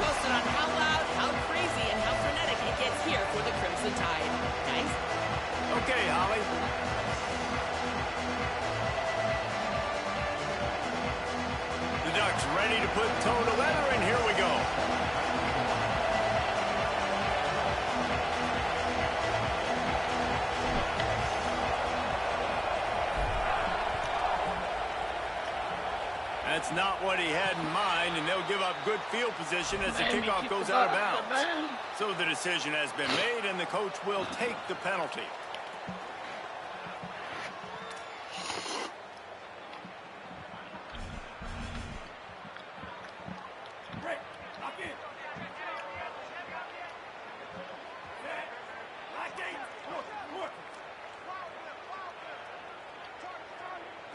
posted on how loud, how crazy, and how frenetic it gets here for the Crimson Tide. Guys? Okay, Holly. The Ducks ready to put toe to leather, and here we go. That's not what he had in mind, and they'll give up good field position as the kickoff goes out of bounds. So the decision has been made, and the coach will take the penalty.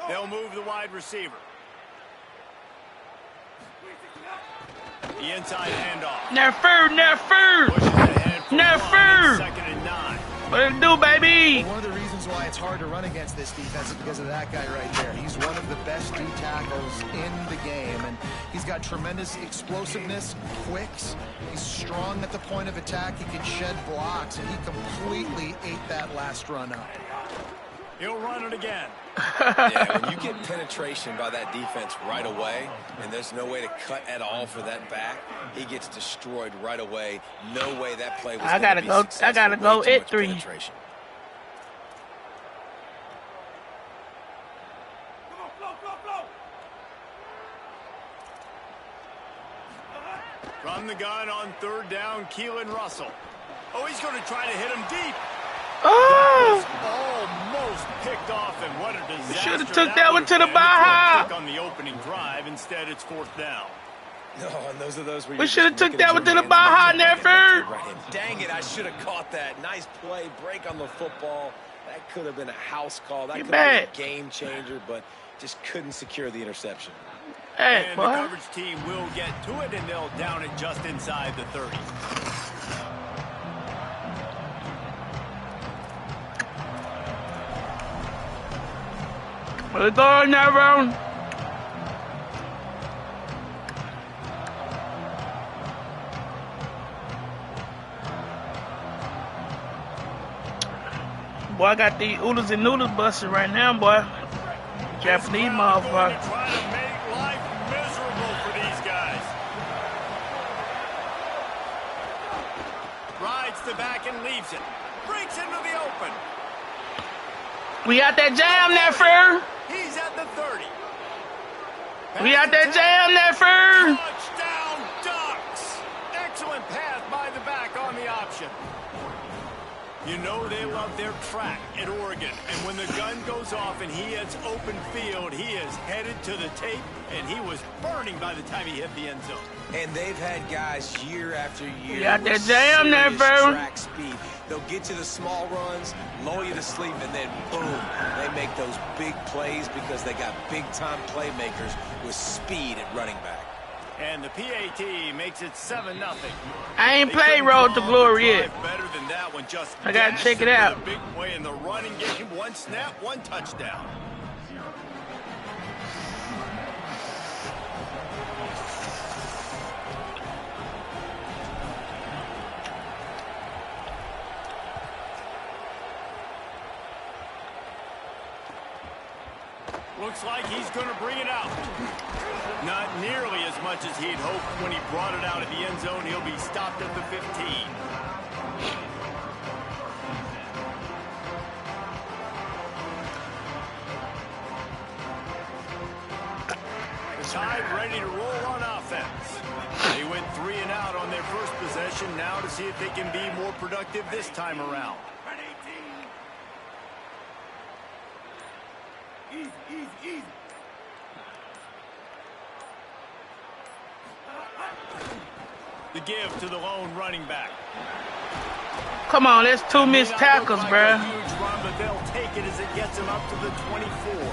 They'll move the wide receiver. The inside handoff. No food. Second and 9. What it do, baby? Well, one of the reasons why it's hard to run against this defense is because of that guy right there. He's one of the best D tackles in the game, and he's got tremendous explosiveness, quicks. He's strong at the point of attack. He can shed blocks, and he completely ate that last run up. He'll run it again. Yeah, when you get penetration by that defense right away, and there's no way to cut at all for that back, he gets destroyed right away. No way that play was I gotta go. I gotta go at 3. Penetration. From the gun on 3rd down, Keelan Russell. Oh, he's going to try to hit him deep. Oh! Almost picked off, and what a disaster. Should have took that one to the Baja. On the opening drive, instead it's 4th down. No, and those are those where we should have took that one to the Baja, never. Dang it, I should have caught that. Nice play, break on the football. That could have been a house call. That could have been a game changer, but just couldn't secure the interception. Hey, and boy. The coverage team will get to it, and they'll down it just inside the 30. We're going that round. Boy, I got the oodles and noodles busted right now, boy. Japanese motherfucker. Trying to make life miserable for these guys. Rides the back and leaves it. Breaks into the open. We got that jam there, Fur. He's at the 30. We got that jam there, Fur. Touchdown, Ducks. Excellent pass by the back on the option. You know they love their track at Oregon, and when the gun goes off and he hits open field, he is headed to the tape, and he was burning by the time he hit the end zone. And they've had guys year after year. You got that jam there, bro. Track speed. They'll get to the small runs, lull you to sleep, and then boom, they make those big plays because they got big-time playmakers with speed at running back. And the PAT makes it 7-0. I ain't played Road to Glory yet. Better than that one. Just I gotta check it out. A big play in the running game. 1 snap, 1 touchdown. Looks like he's going to bring it out. Not nearly as much as he'd hoped when he brought it out of the end zone. He'll be stopped at the 15. The Tide ready to roll on offense. They went 3 and out on their first possession. Now to see if they can be more productive this time around. Easy. The give to the lone running back. Come on, that's 2 missed tackles, bruh. Huge run, but they'll take it as it gets them up to the 24.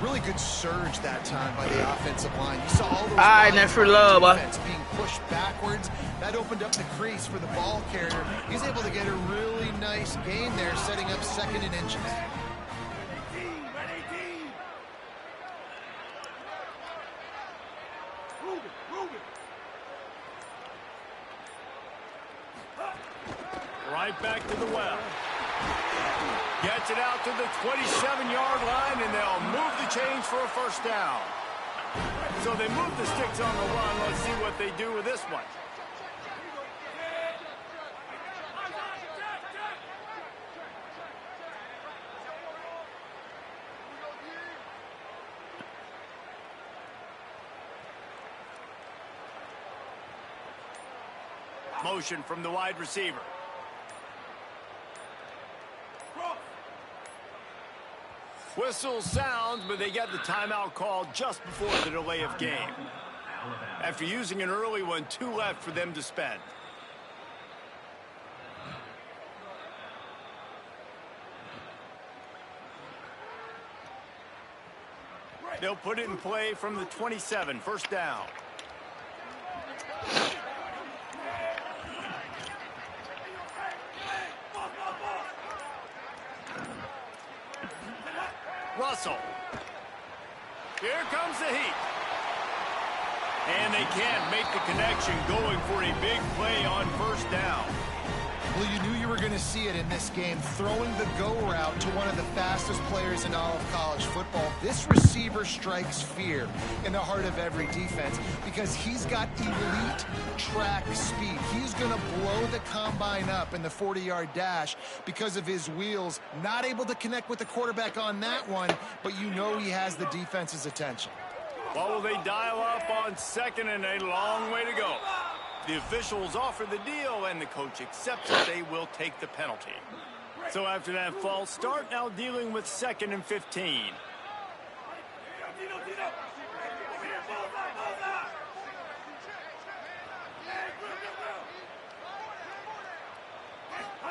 Really good surge that time by the offensive line. You saw all those that's for love, defense being pushed backwards. That opened up the crease for the ball carrier. He's able to get a really nice gain there, setting up 2nd and inches. Right back to the well. Gets it out to the 27-yard line, and they'll move the chains for a first down. So they move the sticks on the run. Let's see what they do with this one. Motion from the wide receiver. Whistle sounds, but they get the timeout called just before the delay of game. After using an early one, 2 left for them to spend. They'll put it in play from the 27, first down. Russell. Here comes the heat. And they can't make the connection, going for a big play on first down. Well, you knew you were going to see it in this game, throwing the go route to one of the fastest players in all of college football. This receiver strikes fear in the heart of every defense because he's got elite track speed. He's going to blow the combine up in the 40-yard dash because of his wheels. Not able to connect with the quarterback on that one, but you know he has the defense's attention. Well, will they dial up on second, and a long way to go. The officials offer the deal, and the coach accepts that they will take the penalty. So after that false start, now dealing with 2nd and 15.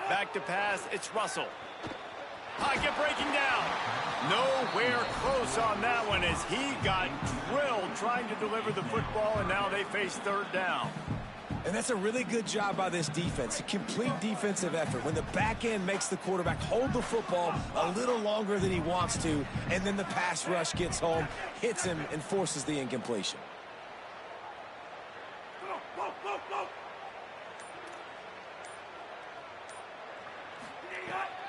Back to pass, it's Russell. Pocket breaking down. Nowhere close on that one as he got drilled trying to deliver the football, and now they face 3rd down. And that's a really good job by this defense, a complete defensive effort. When the back end makes the quarterback hold the football a little longer than he wants to, and then the pass rush gets home, hits him, and forces the incompletion.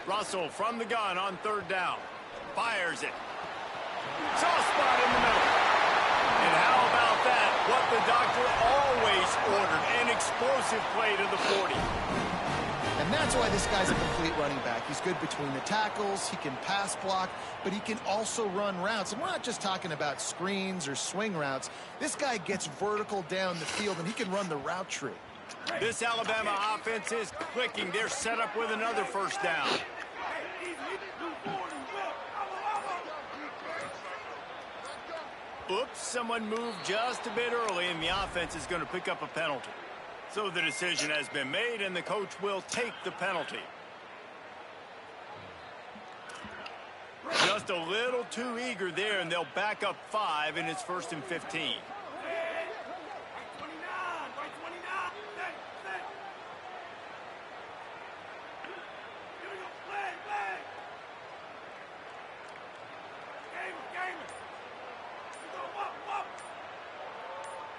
Russell from the gun on 3rd down. Fires it. Soft spot in the middle. And how about that? What the doctor always ordered, an explosive play to the 40. And that's why this guy's a complete running back. He's good between the tackles, he can pass block, but he can also run routes. And we're not just talking about screens or swing routes. This guy gets vertical down the field, and he can run the route tree. This Alabama offense is clicking. They're set up with another first down. Oops, someone moved just a bit early, and the offense is going to pick up a penalty. So the decision has been made, and the coach will take the penalty. Just a little too eager there, and they'll back up 5, and it's 1st and 15.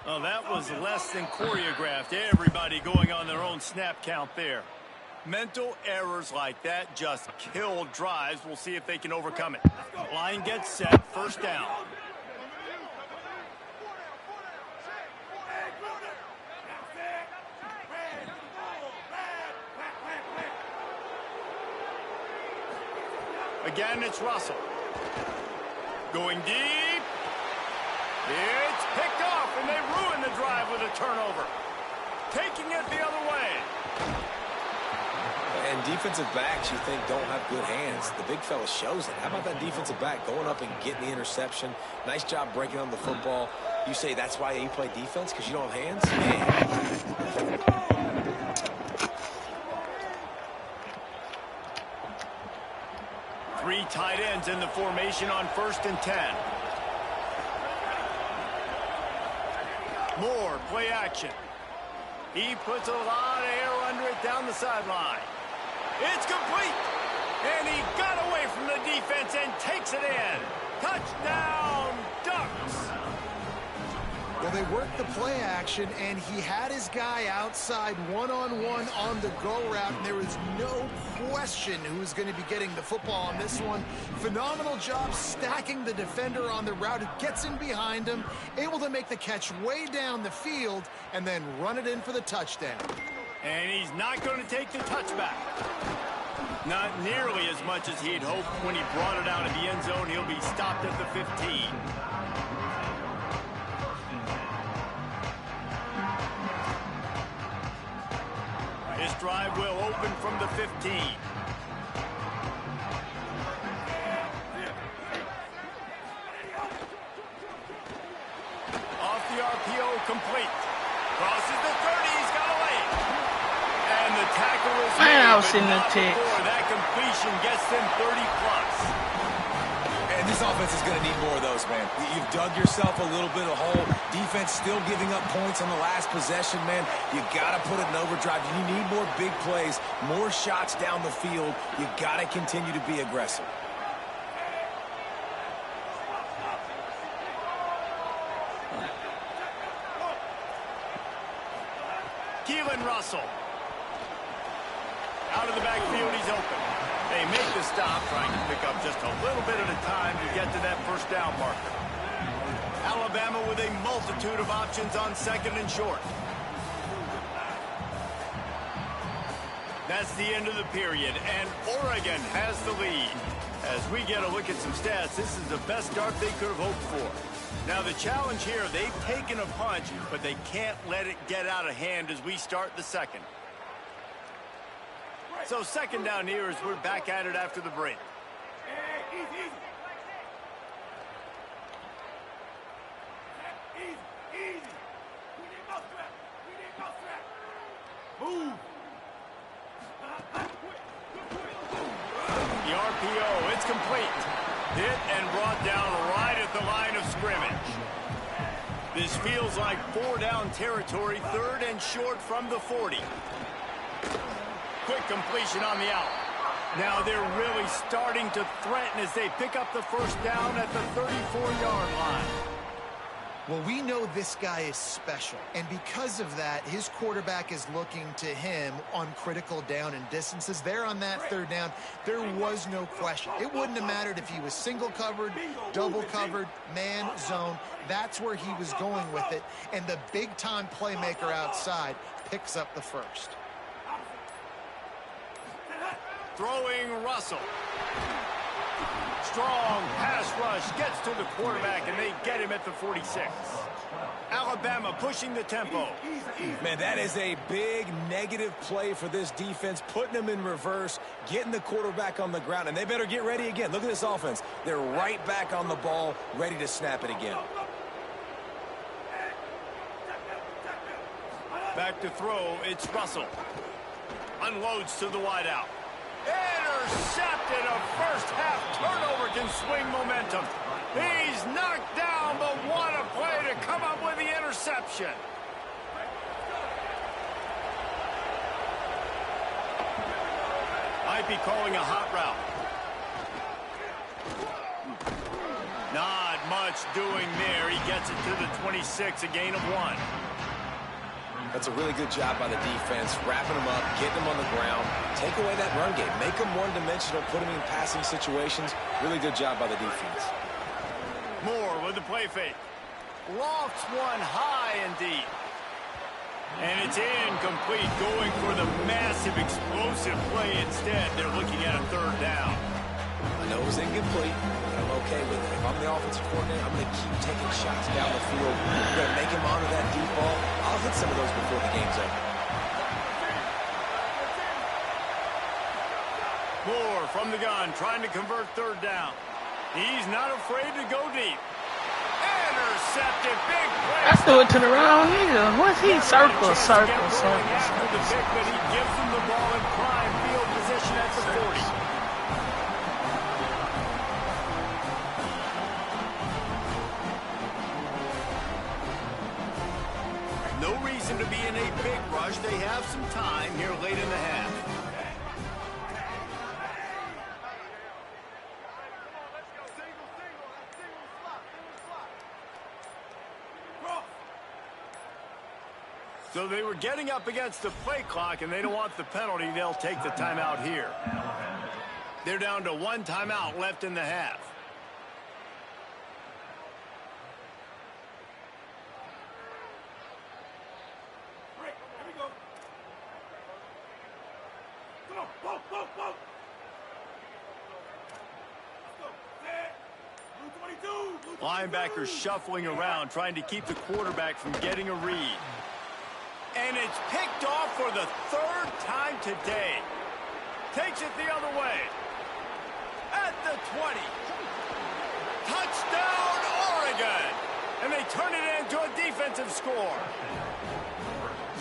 Oh, that was less than choreographed. Everybody going on their own snap count there. Mental errors like that just kill drives. We'll see if they can overcome it. Line gets set, first down. Again, it's Russell. Going deep. It's picked off, and they ruin the drive with a turnover. Taking it the other way. And defensive backs, you think, don't have good hands. The big fella shows it. How about that defensive back going up and getting the interception? Nice job breaking on the football. You say that's why you play defense, because you don't have hands? Man. Three tight ends in the formation on 1st and 10. Moore, play action. He puts a lot of air under it down the sideline. It's complete. And he got away from the defense and takes it in. Touchdown, Ducks. Well, they worked the play action, and he had his guy outside one-on-one on the go route, and there was no question who was going to be getting the football on this one. Phenomenal job stacking the defender on the route. It gets in behind him, able to make the catch way down the field, and then run it in for the touchdown. And he's not going to take the touchback. Not nearly as much as he'd hoped when he brought it out of the end zone. He'll be stopped at the 15. This drive will open from the 15. Off the RPO, complete. Crosses the 30, he's got away. And the tackle is made, Man, I was but in the not tick. before that completion gets them 30+. And this offense is going to need more of those, man. You've dug yourself a little bit of hole. Defense still giving up points on the last possession, man. You got to put it in overdrive. You need more big plays, more shots down the field. You got to continue to be aggressive. Keelan Russell. Out of the backfield, he's open. They make the stop, trying to pick up just a little bit at a time to get to that first down marker. Alabama with a multitude of options on second and short. That's the end of the period, and Oregon has the lead. As we get a look at some stats, this is the best start they could have hoped for. Now the challenge here, they've taken a punch, but they can't let it get out of hand as we start the second. So second down here as we're back at it after the break. The RPO, it's complete. Hit and brought down right at the line of scrimmage. This feels like 4-down territory, third and short from the 40. Quick completion on the out. Now they're really starting to threaten as they pick up the first down at the 34-yard line. Well, we know this guy is special, and because of that, his quarterback is looking to him on critical down and distances. There on that third down, there was no question. It wouldn't have mattered if he was single covered, double covered, man, zone. That's where he was going with it, and the big-time playmaker outside picks up the first. Throwing Russell. Strong pass rush gets to the quarterback, and they get him at the 46. Alabama pushing the tempo. Man, that is a big negative play for this defense, putting them in reverse, getting the quarterback on the ground, and they better get ready again. Look at this offense. They're right back on the ball, ready to snap it again. Back to throw, it's Russell. Unloads to the wideout. Intercepted. A first-half turnover can swing momentum. He's knocked down, but what a play to come up with the interception. Might be calling a hot route. Not much doing there. He gets it to the 26, a gain of 1. That's a really good job by the defense, wrapping them up, getting them on the ground, take away that run game, make them one-dimensional, put them in passing situations. Really good job by the defense. Moore with the play fake. Lofts one high and deep. And it's incomplete, going for the massive explosive play instead. They're looking at a third down. I know it was incomplete, but I'm okay with it. If I'm the offensive coordinator, I'm going to keep taking shots down the field. We're going to make him honor that deep ball. I'll hit some of those before the game's over. Moore from the gun, trying to convert third down. He's not afraid to go deep. Intercepted, big play. I threw it to the wrong nigga. What's he? Circle. But he gives them the ball in prime field position at the 40. No reason to be in a big rush. They have some time here late in the half. So they were getting up against the play clock, and they don't want the penalty. They'll take the timeout here. They're down to 1 timeout left in the half. Linebackers shuffling around, trying to keep the quarterback from getting a read. And it's picked off for the 3rd time today. Takes it the other way. At the 20. Touchdown, Oregon! And they turn it into a defensive score.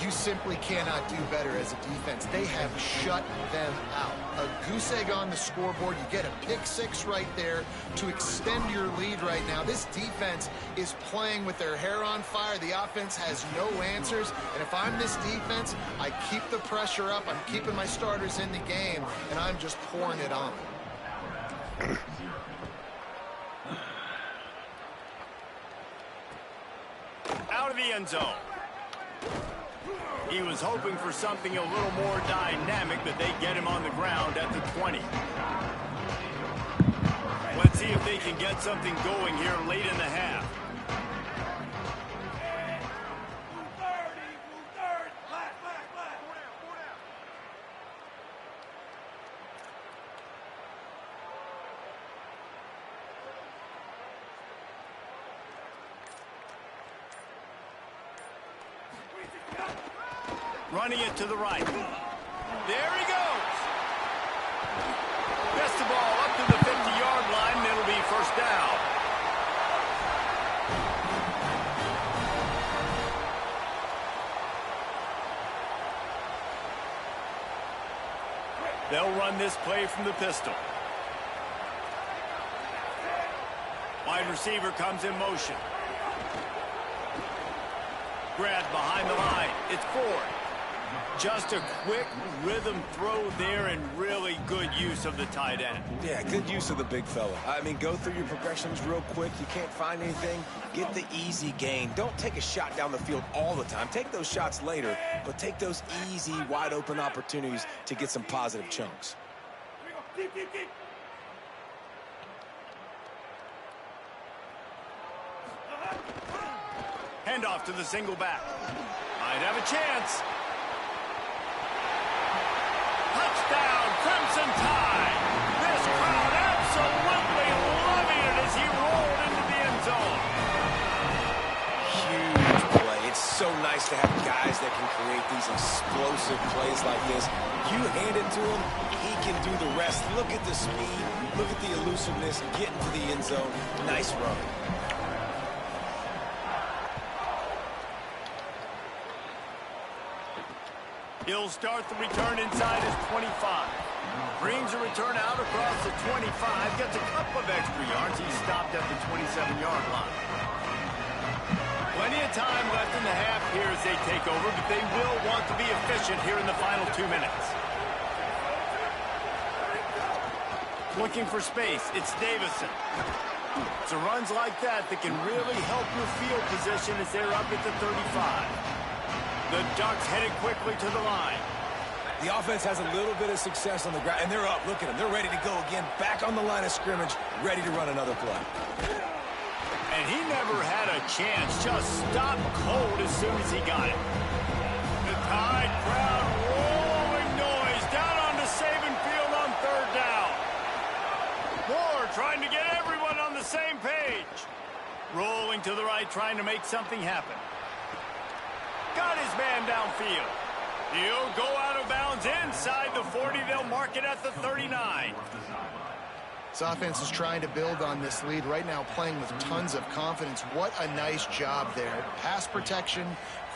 You simply cannot do better as a defense. They have shut them out. A goose egg on the scoreboard. You get a pick 6 right there to extend your lead right now. This defense is playing with their hair on fire. The offense has no answers. And if I'm this defense, I keep the pressure up. I'm keeping my starters in the game, and I'm just pouring it on. Out of the end zone. He was hoping for something a little more dynamic, but they get him on the ground at the 20. Let's see if they can get something going here late in the half. Running it to the right. There he goes. Gets the ball up to the 50-yard line, and it'll be first down. They'll run this play from the pistol. Wide receiver comes in motion. Grabbed behind the line. It's Ford. Just a quick rhythm throw there and really good use of the tight end. Yeah, good use of the big fella. I mean, go through your progressions real quick. You can't find anything, get the easy gain. Don't take a shot down the field all the time. Take those shots later, but take those easy, wide-open opportunities to get some positive chunks. Handoff to the single back. Might have a chance. Touchdown, Crimson Tide. This crowd absolutely loving it as he rolled into the end zone. Huge play. It's so nice to have guys that can create these explosive plays like this. You hand it to him, he can do the rest. Look at the speed, look at the elusiveness, get into the end zone. Nice run. He'll start the return inside his 25. Brings a return out across the 25. Gets a couple of extra yards. He's stopped at the 27-yard line. Plenty of time left in the half here as they take over, but they will want to be efficient here in the final 2 minutes. Looking for space. It's Davison. It's runs like that that can really help your field position as they're up at the 35. The Ducks headed quickly to the line. The offense has a little bit of success on the ground, and they're up. Look at them. They're ready to go again. Back on the line of scrimmage, ready to run another play. And he never had a chance. Just stopped cold as soon as he got it. The Tide crowd rolling noise down onto Saban Field on 3rd down. Moore trying to get everyone on the same page. Rolling to the right, trying to make something happen. Got his man downfield. He'll go out of bounds inside the 40. They'll mark it at the 39. This offense is trying to build on this lead right now, playing with tons of confidence. What a nice job there. Pass protection,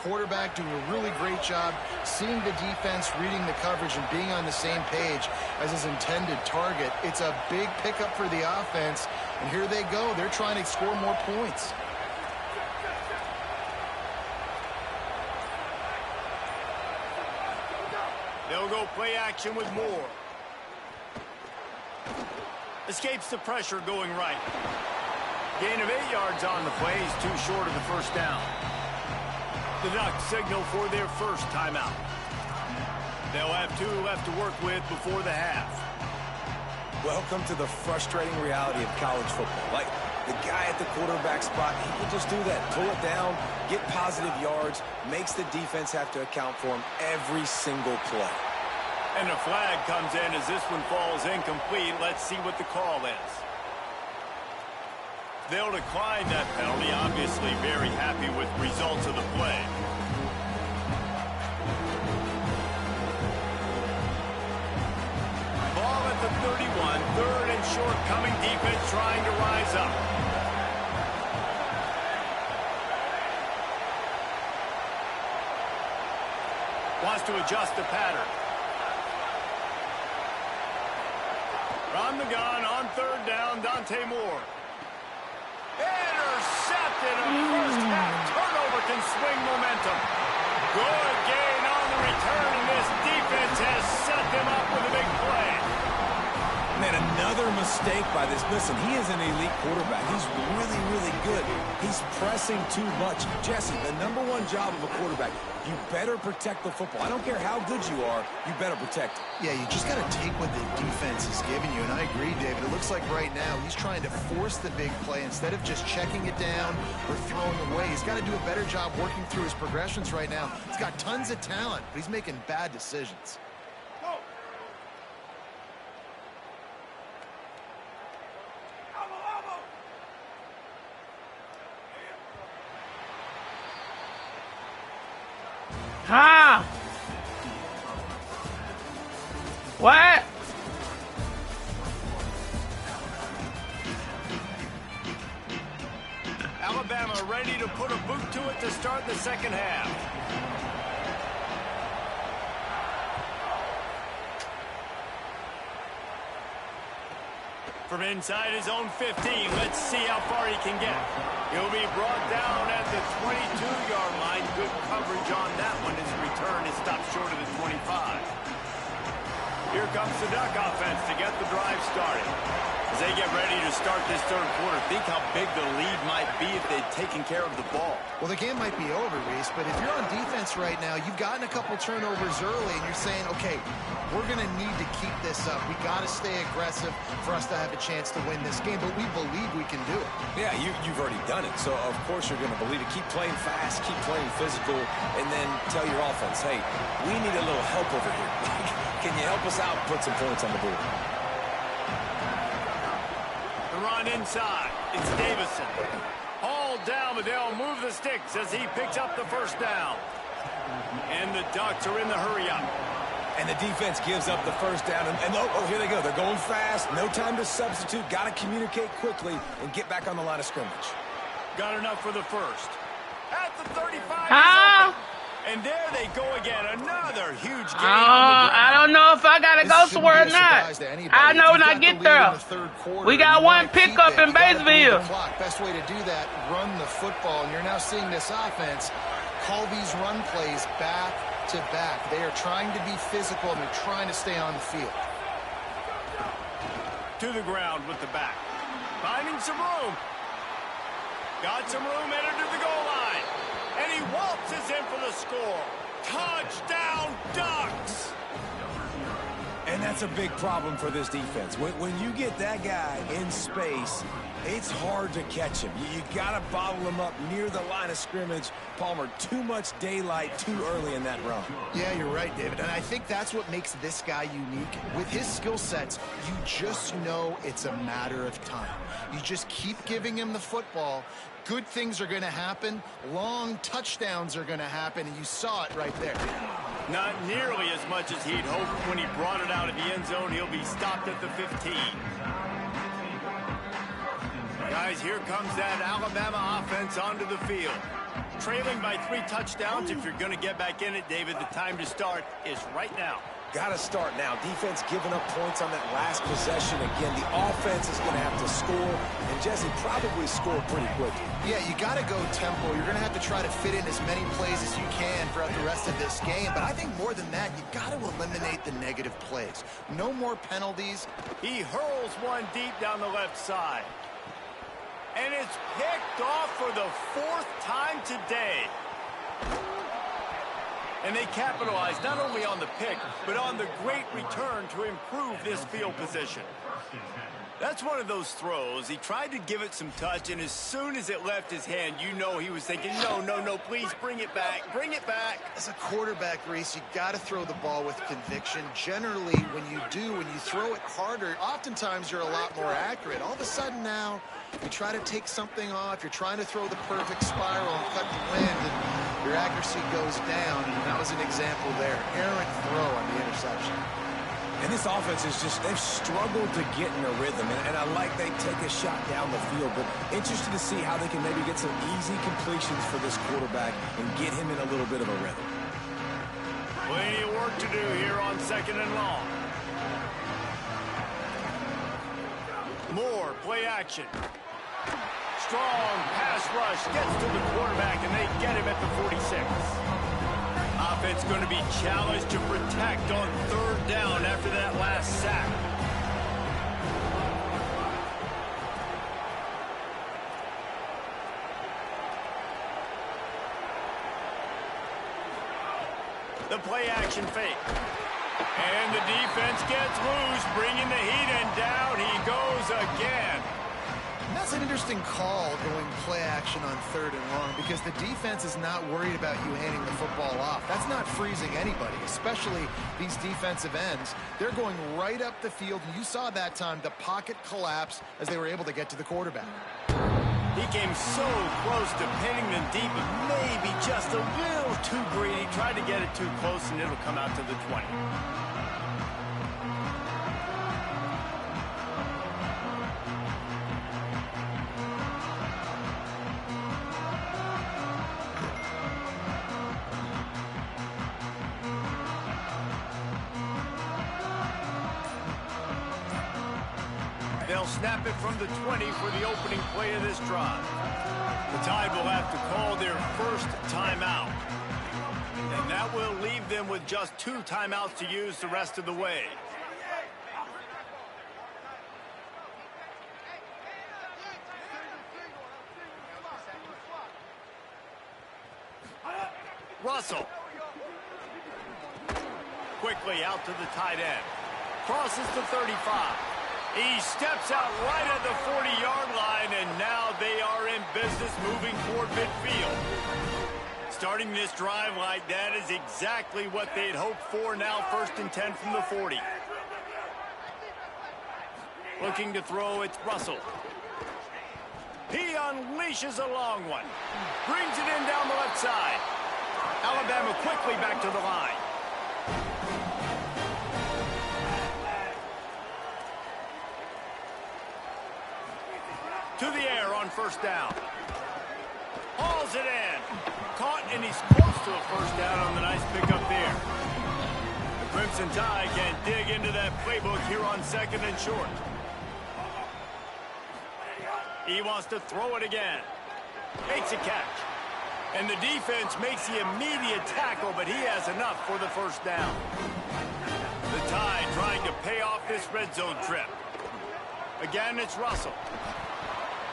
quarterback doing a really great job, seeing the defense, reading the coverage, and being on the same page as his intended target. It's a big pickup for the offense, and here they go. They're trying to score more points. They'll go play action with Moore. Escapes the pressure going right. Gain of 8 yards on the play. He's too short of the first down. The Ducks signal for their first timeout. They'll have 2 left to work with before the half. Welcome to the frustrating reality of college football. Like, the guy at the quarterback spot, he can just do that. Pull it down, get positive yards, makes the defense have to account for him every single play. And the flag comes in as this one falls incomplete. Let's see what the call is. They'll decline that penalty, obviously very happy with results of the play. Ball at the 31, 3rd and short, coming defense trying to rise up. Wants to adjust the pattern. From the gun on 3rd down, Dante Moore. Intercepted. A first half turnover can swing momentum. Good gain on the return, and this defense has set them up with a big play. Man, another mistake by this. Listen, he is an elite quarterback. He's really, really good. He's pressing too much. Jesse, the #1 job of a quarterback, you better protect the football. I don't care how good you are, you better protect it. Yeah, you just got to take what the defense is giving you, and I agree, David. It looks like right now he's trying to force the big play instead of just checking it down or throwing away. He's got to do a better job working through his progressions right now. He's got tons of talent, but he's making bad decisions. Huh? What? Alabama ready to put a boot to it to start the second half. From inside his own 15, let's see how far he can get. He'll be brought down at the 22-yard line. Good coverage on that one. His return is stopped short of the 25. Here comes the Duck offense to get the drive started. As they get ready to start this 3rd quarter, think how big the lead might be if they'd taken care of the ball. Well, the game might be over, Reese, but if you're on defense right now, you've gotten a couple turnovers early, and you're saying, okay, we're going to need to keep this up. We got to stay aggressive for us to have a chance to win this game, but we believe we can do it. Yeah, you've already done it, so of course you're going to believe it. Keep playing fast, keep playing physical, and then tell your offense, hey, we need a little help over here. Can you help us out and put some points on the board? The run inside. It's Davison. Hauled down, but they'll move the sticks as he picks up the 1st down. And the Ducks are in the hurry-up. And the defense gives up the 1st down. And oh, here they go. They're going fast. No time to substitute. Got to communicate quickly and get back on the line of scrimmage. Got enough for the 1st. At the 35. And there they go again. Another huge game. I don't know if I got to go somewhere or not. I know when I get there. We got one pickup in Batesville. Best way to do that, run the football. And you're now seeing this offense call these run plays back to back. They are trying to be physical, and they're trying to stay on the field. To the ground with the back. Finding some room. Got some room headed to the goal line. And he waltzes in for the score. Touchdown, Ducks! And that's a big problem for this defense. When you get that guy in space, it's hard to catch him. You got to bottle him up near the line of scrimmage. Palmer, too much daylight too early in that run. Yeah, you're right, David. And I think that's what makes this guy unique. With his skill sets, you just know it's a matter of time. You just keep giving him the football. Good things are going to happen. Long touchdowns are going to happen, and you saw it right there. Not nearly as much as he'd hoped when he brought it out of the end zone. He'll be stopped at the 15. Guys, here comes that Alabama offense onto the field. Trailing by 3 touchdowns. If you're going to get back in it, David, the time to start is right now. Got to start now. Defense giving up points on that last possession. Again, the offense is going to have to score, and Jesse probably score pretty quickly. Yeah, you got to go tempo. You're going to have to try to fit in as many plays as you can throughout the rest of this game. But I think more than that, you got to eliminate the negative plays. No more penalties. He hurls one deep down the left side. And it's picked off for the 4th time today. And they capitalized not only on the pick, but on the great return to improve this field position. That's one of those throws. He tried to give it some touch, and as soon as it left his hand, you know he was thinking, no, no, no, please bring it back, bring it back. As a quarterback, Reese, you got to throw the ball with conviction. Generally, when you throw it harder, oftentimes you're a lot more accurate. All of a sudden now, you try to take something off, you're trying to throw the perfect spiral and cut the wind, and your accuracy goes down, and that was an example there. Errant throw on the interception. And this offense is just, they've struggled to get in a rhythm. And I like they take a shot down the field, but interested to see how they can maybe get some easy completions for this quarterback and get him in a little bit of a rhythm. Plenty of work to do here on 2nd and long. More play action. Strong pass rush gets to the quarterback, and they get him at the 46. Offense going to be challenged to protect on 3rd down after that last sack. The play action fake. And the defense gets loose, bringing the heat, and down he goes again. And that's an interesting call, going play action on 3rd and long, because the defense is not worried about you handing the football off. That's not freezing anybody, especially these defensive ends. They're going right up the field, and you saw that time the pocket collapse as they were able to get to the quarterback. He came so close to pinning them deep, but maybe just a little too greedy. Tried to get it too close, and it'll come out to the 20. They'll snap it from the 20 for the opening play of this drive. The Tide will have to call their first timeout. And that will leave them with just 2 timeouts to use the rest of the way. Russell. Quickly out to the tight end. Crosses the 35. He steps out right at the 40-yard line, and now they are in business moving toward midfield. Starting this drive like that is exactly what they'd hoped for. Now 1st and 10 from the 40. Looking to throw, it's Russell. He unleashes a long one. Brings it in down the left side. Alabama quickly back to the line. To the air on 1st down. Hauls it in. Caught, and he's close to a 1st down on the nice pickup there. The Crimson Tide can dig into that playbook here on 2nd and short. He wants to throw it again. Makes a catch. And the defense makes the immediate tackle, but he has enough for the 1st down. The Tide trying to pay off this red zone trip. Again, it's Russell.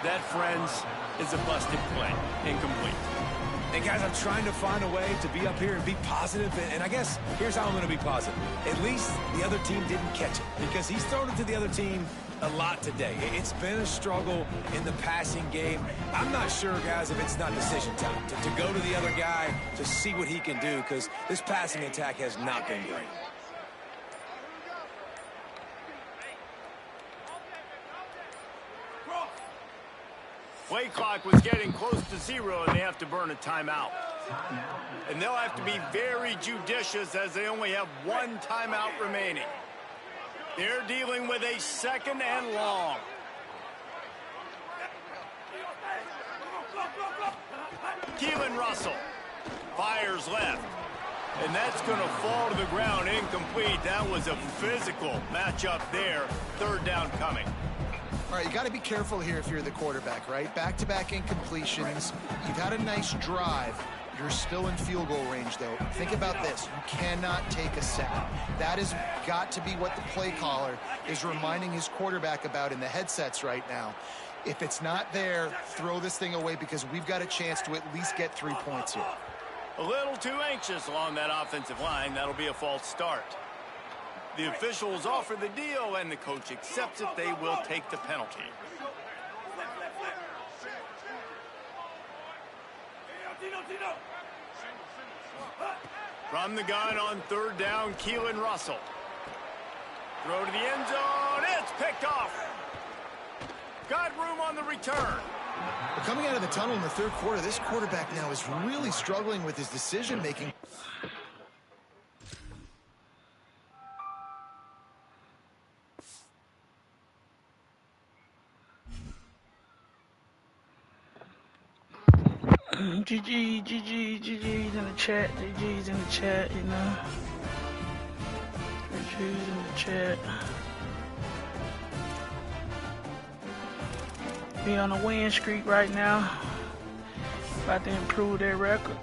That, friends, is a busted play. Incomplete. And guys, I'm trying to find a way to be up here and be positive, and I guess here's how I'm going to be positive. At least the other team didn't catch it, because he's thrown it to the other team a lot today. It's been a struggle in the passing game. I'm not sure, guys, if it's not decision time to go to the other guy to see what he can do, because this passing attack has not been great. Play clock was getting close to 0, and they have to burn a timeout. And they'll have to be very judicious as they only have 1 timeout remaining. They're dealing with a 2nd and long. Keelan Russell fires left. And that's going to fall to the ground incomplete. That was a physical matchup there. 3rd down coming. All right, you got to be careful here if you're the quarterback, right? Back-to-back incompletions. You've had a nice drive. You're still in field goal range, though. Think about this. You cannot take a sack. That has got to be what the play caller is reminding his quarterback about in the headsets right now. If it's not there, throw this thing away, because we've got a chance to at least get 3 points here. A little too anxious along that offensive line. That'll be a false start. The officials offer the deal, and the coach accepts it. They will take the penalty. From the gun on third down, Keelan Russell. Throw to the end zone. It's picked off. Got room on the return. But coming out of the tunnel in the third quarter, this quarterback now is really struggling with his decision-making. GG's in the chat. GG's in the chat, you know. GG's in the chat. Be on a win streak right now. About to improve their record.